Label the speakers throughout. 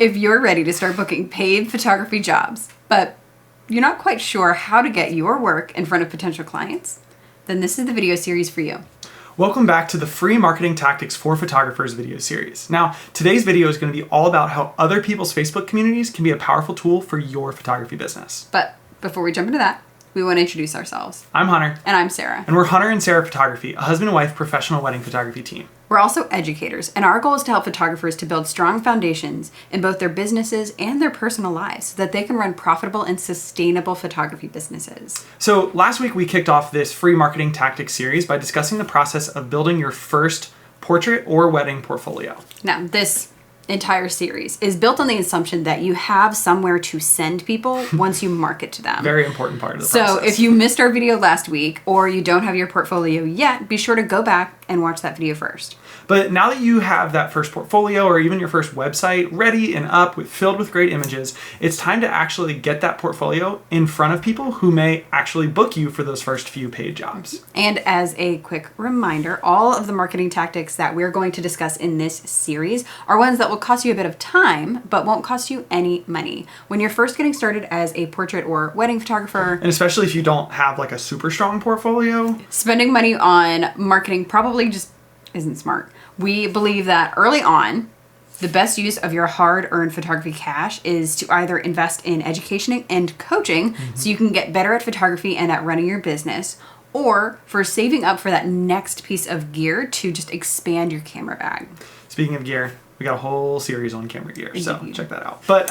Speaker 1: If you're ready to start booking paid photography jobs, but you're not quite sure how to get your work in front of potential clients, then this is the video series for you.
Speaker 2: Welcome back to the free Marketing Tactics for Photographers video series. Now, today's video is going to be all about how other people's Facebook communities can be a powerful tool for your photography business.
Speaker 1: But before we jump into that, we want to introduce ourselves.
Speaker 2: I'm Hunter.
Speaker 1: And I'm Sarah.
Speaker 2: And we're Hunter and Sarah Photography, a husband and wife professional wedding photography team.
Speaker 1: We're also educators, and our goal is to help photographers to build strong foundations in both their businesses and their personal lives so that they can run profitable and sustainable photography businesses.
Speaker 2: So last week we kicked off this free Marketing Tactics series by discussing the process of building your first portrait or wedding portfolio.
Speaker 1: Now, this entire series is built on the assumption that you have somewhere to send people once you market to them.
Speaker 2: Very important part of the process.
Speaker 1: So if you missed our video last week or you don't have your portfolio yet, be sure to go back and watch that video first.
Speaker 2: But now that you have that first portfolio or even your first website ready and up filled with great images, it's time to actually get that portfolio in front of people who may actually book you for those first few paid jobs.
Speaker 1: And as a quick reminder, all of the marketing tactics that we're going to discuss in this series are ones that will cost you a bit of time, but won't cost you any money. When you're first getting started as a portrait or wedding photographer,
Speaker 2: and especially if you don't have like a super strong portfolio,
Speaker 1: spending money on marketing probably just isn't smart. We believe that early on, the best use of your hard-earned photography cash is to either invest in education and coaching so you can get better at photography and at running your business, or for saving up for that next piece of gear to just expand your camera bag.
Speaker 2: Speaking of gear, we got a whole series on camera gear, so check that out. But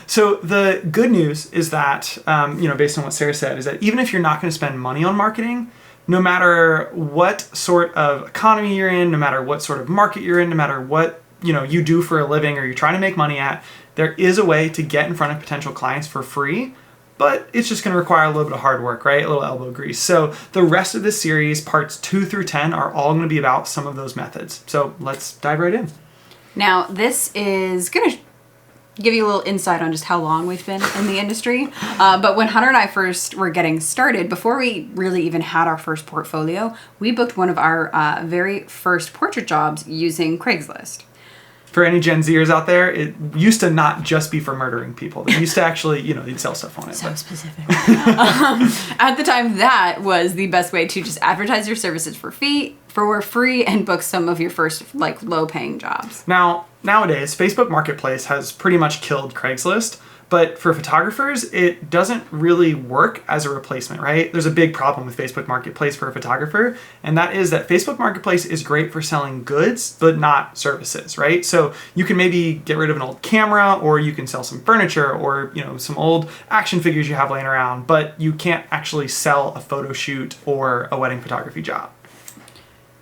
Speaker 2: so the good news is that, based on what Sarah said, is that even if you're not going to spend money on marketing, no matter what sort of economy you're in, no matter what sort of market you're in, no matter what you do for a living or you're trying to make money at, there is a way to get in front of potential clients for free, but it's just going to require a little bit of hard work, right? A little elbow grease. So the rest of this series, parts 2 through 10, are all going to be about some of those methods. So let's dive right in.
Speaker 1: Now, this is going to give you a little insight on just how long we've been in the industry. But when Hunter and I first were getting started, before we really even had our first portfolio, we booked one of our very first portrait jobs using Craigslist.
Speaker 2: For any Gen Zers out there, it used to not just be for murdering people. They used to actually, you'd sell stuff on it.
Speaker 1: So specific. At the time, that was the best way to just advertise your services for free and book some of your first low-paying jobs.
Speaker 2: Now, nowadays, Facebook Marketplace has pretty much killed Craigslist, but for photographers, it doesn't really work as a replacement, right? There's a big problem with Facebook Marketplace for a photographer, and that is that Facebook Marketplace is great for selling goods, but not services, right? So you can maybe get rid of an old camera, or you can sell some furniture, or some old action figures you have laying around, but you can't actually sell a photo shoot or a wedding photography job.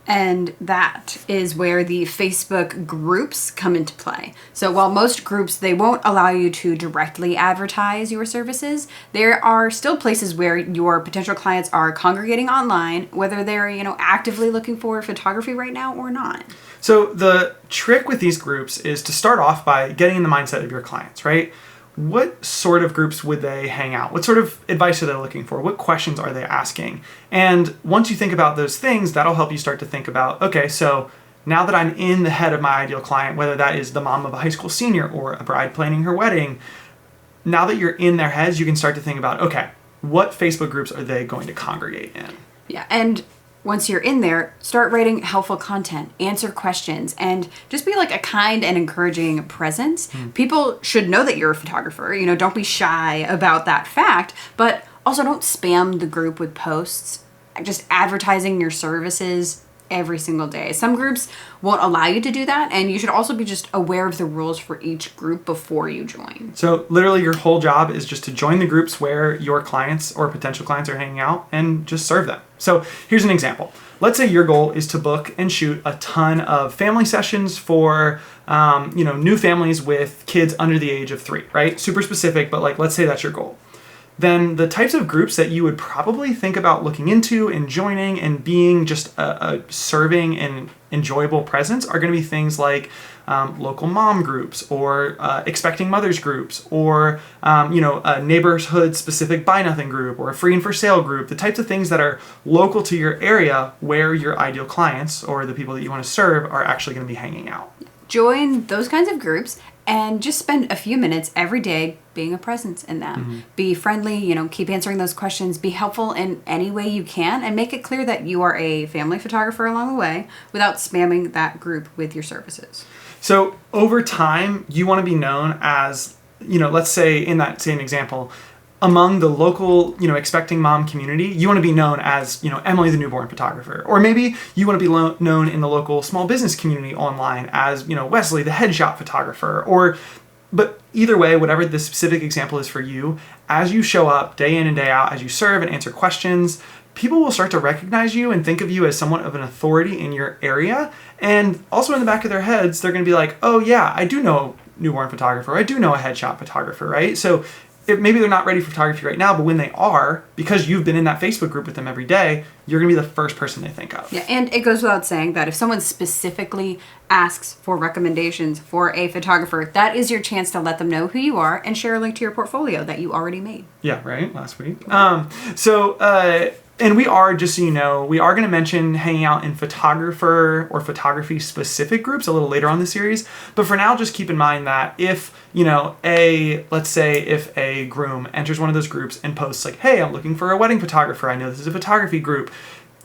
Speaker 1: And that is where the Facebook groups come into play. So while most groups, they won't allow you to directly advertise your services, there are still places where your potential clients are congregating online, whether they're, actively looking for photography right now or not.
Speaker 2: So the trick with these groups is to start off by getting in the mindset of your clients, right? What sort of groups would they hang out? What sort of advice are they looking for? What questions are they asking? And once you think about those things, that'll help you start to think about, okay, so now that I'm in the head of my ideal client, whether that is the mom of a high school senior or a bride planning her wedding, now that you're in their heads, you can start to think about, okay, what Facebook groups are they going to congregate in?
Speaker 1: Yeah, and once you're in there, start writing helpful content, answer questions, and just be a kind and encouraging presence. People should know that you're a photographer. Don't be shy about that fact, but also don't spam the group with posts, just advertising your services every single day. Some groups won't allow you to do that, and you should also be just aware of the rules for each group before you join.
Speaker 2: So literally your whole job is just to join the groups where your clients or potential clients are hanging out and just serve them. So here's an example. Let's say your goal is to book and shoot a ton of family sessions for new families with kids under the age of 3, right? Super specific, but let's say that's your goal. Then the types of groups that you would probably think about looking into and joining and being just a serving and enjoyable presence are going to be things like local mom groups or expecting mothers groups or a neighborhood specific buy nothing group or a free and for sale group, the types of things that are local to your area where your ideal clients or the people that you want to serve are actually going to be hanging out.
Speaker 1: Join those kinds of groups And just spend a few minutes every day being a presence in them. Be friendly, keep answering those questions. Be helpful in any way you can, and make it clear that you are a family photographer along the way without spamming that group with your services.
Speaker 2: So over time, you want to be known as, let's say in that same example, among the local, expecting mom community, you want to be known as, Emily the newborn photographer. Or maybe you want to be known in the local small business community online as, Wesley the headshot photographer. But either way, whatever the specific example is for you, as you show up day in and day out, as you serve and answer questions, people will start to recognize you and think of you as somewhat of an authority in your area. And also in the back of their heads, they're going to be like, oh yeah, I do know a newborn photographer. I do know a headshot photographer, right? So maybe they're not ready for photography right now, but when they are, because you've been in that Facebook group with them every day, you're going to be the first person they think of.
Speaker 1: Yeah, and it goes without saying that if someone specifically asks for recommendations for a photographer, that is your chance to let them know who you are and share a link to your portfolio that you already made.
Speaker 2: Yeah, right? Last week. And we are, just so you know, we are going to mention hanging out in photographer or photography specific groups a little later on in the series. But for now, just keep in mind that if, let's say if a groom enters one of those groups and posts like, hey, I'm looking for a wedding photographer. I know this is a photography group.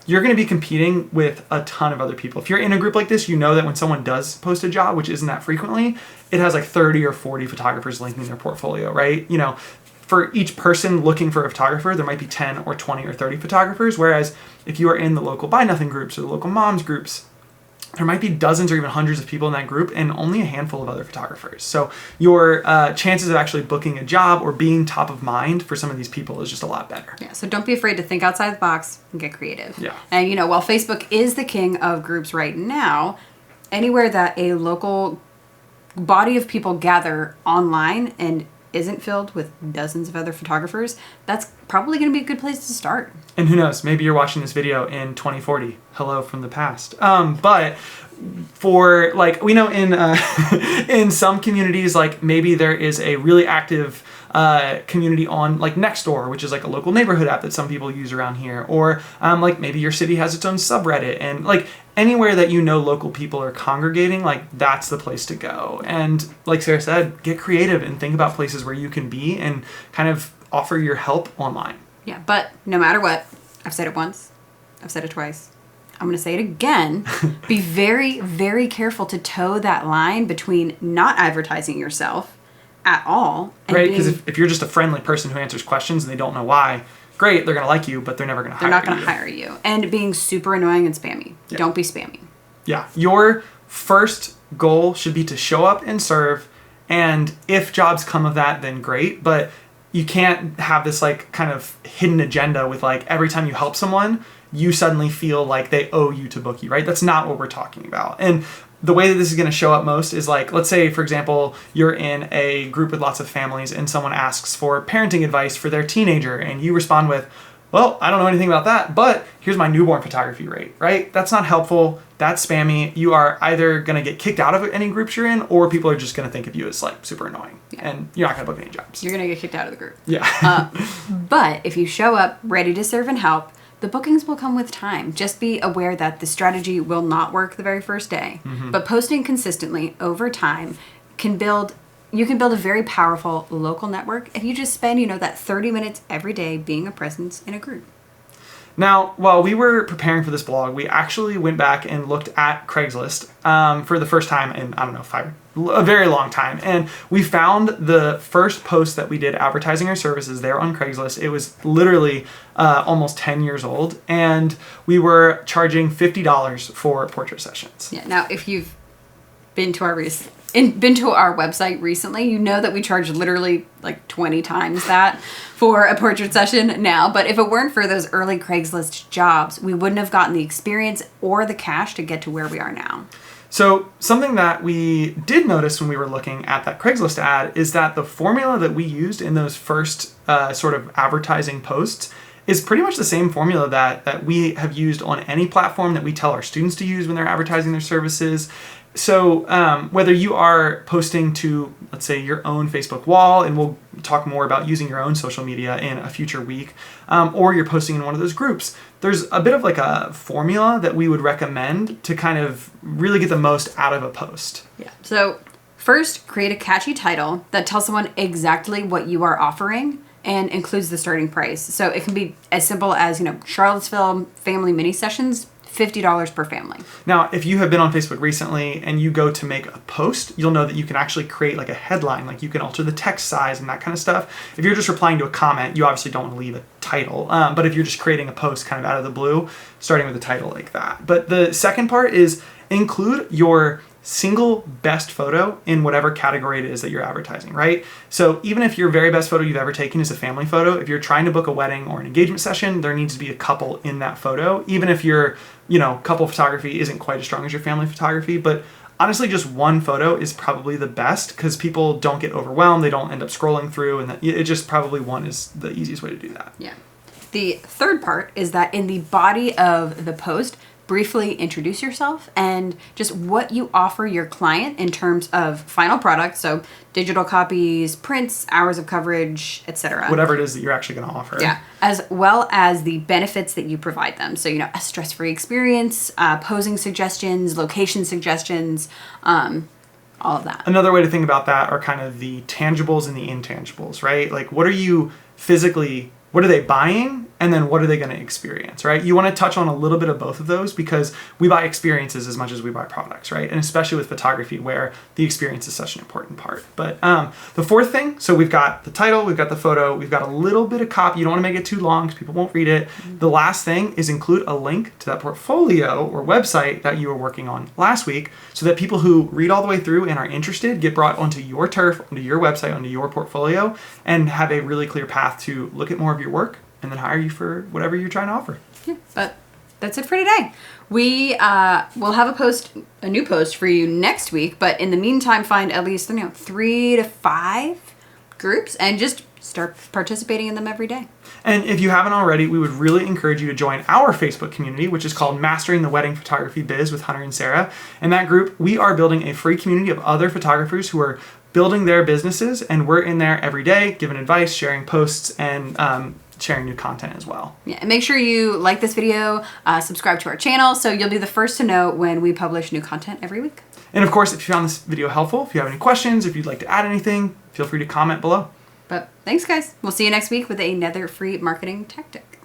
Speaker 2: You're going to be competing with a ton of other people. If you're in a group like this, you know that when someone does post a job, which isn't that frequently, it has like 30 or 40 photographers linking their portfolio, right? For each person looking for a photographer, there might be 10 or 20 or 30 photographers. Whereas if you are in the local Buy Nothing groups or the local moms groups, there might be dozens or even hundreds of people in that group and only a handful of other photographers. So your chances of actually booking a job or being top of mind for some of these people is just a lot better.
Speaker 1: Yeah, so don't be afraid to think outside the box and get creative.
Speaker 2: Yeah.
Speaker 1: And, while Facebook is the king of groups right now, anywhere that a local body of people gather online and isn't filled with dozens of other photographers, that's probably going to be a good place to start.
Speaker 2: And who knows, maybe you're watching this video in 2040. Hello from the past. But for we know in in some communities, maybe there is a really active community on Nextdoor, which is a local neighborhood app that some people use around here, or maybe your city has its own subreddit, and anywhere that local people are congregating, that's the place to go. And like Sarah said, get creative and think about places where you can be and kind of offer your help online.
Speaker 1: Yeah, but no matter what, I've said it once, I've said it twice, I'm going to say it again. Be very, very careful to toe that line between not advertising yourself at all. And
Speaker 2: right, because if you're just a friendly person who answers questions and they don't know why, great, they're going to like you, but they're never going to hire you.
Speaker 1: They're not going to hire you. And being super annoying and spammy.
Speaker 2: Yeah.
Speaker 1: Don't be spammy.
Speaker 2: Yeah, your first goal should be to show up and serve, and if jobs come of that, then great, but you can't have this kind of hidden agenda with every time you help someone, you suddenly feel like they owe you to book you, right? That's not what we're talking about. And the way that this is going to show up most is let's say, for example, you're in a group with lots of families and someone asks for parenting advice for their teenager and you respond with, well, I don't know anything about that, but here's my newborn photography rate, right? That's not helpful. That's spammy. You are either going to get kicked out of any groups you're in, or people are just going to think of you as super annoying, and you're not going to book any jobs.
Speaker 1: You're going to get kicked out of the group.
Speaker 2: Yeah.
Speaker 1: But if you show up ready to serve and help, the bookings will come with time. Just be aware that the strategy will not work the very first day, but posting consistently over time you can build a very powerful local network if you just spend, that 30 minutes every day being a presence in a group.
Speaker 2: Now, while we were preparing for this blog, we actually went back and looked at Craigslist for the first time in, a very long time. And we found the first post that we did advertising our services there on Craigslist. It was literally almost 10 years old. And we were charging $50 for portrait sessions.
Speaker 1: Yeah. Now, if you've been to our website recently, you know that we charge literally 20 times that for a portrait session now. But if it weren't for those early Craigslist jobs, we wouldn't have gotten the experience or the cash to get to where we are now.
Speaker 2: So something that we did notice when we were looking at that Craigslist ad is that the formula that we used in those first sort of advertising posts is pretty much the same formula that we have used on any platform that we tell our students to use when they're advertising their services. So whether you are posting to, let's say, your own Facebook wall, and we'll talk more about using your own social media in a future week, or you're posting in one of those groups, there's a bit of a formula that we would recommend to kind of really get the most out of a post.
Speaker 1: Yeah. So First, create a catchy title that tells someone exactly what you are offering and includes the starting price. So it can be as simple as, Charlottesville family mini sessions, $50 per family.
Speaker 2: Now, if you have been on Facebook recently and you go to make a post, you'll know that you can actually create like a headline, like you can alter the text size and that kind of stuff. If you're just replying to a comment, you obviously don't want to leave a title. But if you're just creating a post kind of out of the blue, starting with a title like that. But the second part is include your single best photo in whatever category it is that you're advertising, right? So even if your very best photo you've ever taken is a family photo, if you're trying to book a wedding or an engagement session, there needs to be a couple in that photo, even if your, couple photography isn't quite as strong as your family photography. But honestly, just one photo is probably the best because people don't get overwhelmed. They don't end up scrolling through, and it just probably one is the easiest way to do that.
Speaker 1: Yeah. The third part is that in the body of the post, briefly introduce yourself and just what you offer your client in terms of final product, so digital copies, prints, hours of coverage, etc.
Speaker 2: Whatever it is that you're actually going to offer.
Speaker 1: Yeah, as well as the benefits that you provide them. So, a stress-free experience, posing suggestions, location suggestions, all of that.
Speaker 2: Another way to think about that are kind of the tangibles and the intangibles, right? Like what are they buying? And then what are they going to experience, right? You want to touch on a little bit of both of those because we buy experiences as much as we buy products, right? And especially with photography where the experience is such an important part. But the fourth thing, so we've got the title, we've got the photo, we've got a little bit of copy. You don't want to make it too long because people won't read it. Mm-hmm. The last thing is include a link to that portfolio or website that you were working on last week so that people who read all the way through and are interested get brought onto your turf, onto your website, onto your portfolio, and have a really clear path to look at more of your work and then hire you for whatever you're trying to offer.
Speaker 1: Yeah, but that's it for today. We will have a new post for you next week, but in the meantime, find at least 3 to 5 groups and just start participating in them every day.
Speaker 2: And if you haven't already, we would really encourage you to join our Facebook community, which is called Mastering the Wedding Photography Biz with Hunter and Sarah. In that group, we are building a free community of other photographers who are building their businesses, and we're in there every day, giving advice, sharing posts, and sharing new content as well.
Speaker 1: Yeah, and make sure you like this video, subscribe to our channel, so you'll be the first to know when we publish new content every week.
Speaker 2: And of course, if you found this video helpful, if you have any questions, if you'd like to add anything, feel free to comment below.
Speaker 1: But thanks, guys. We'll see you next week with another free marketing tactic.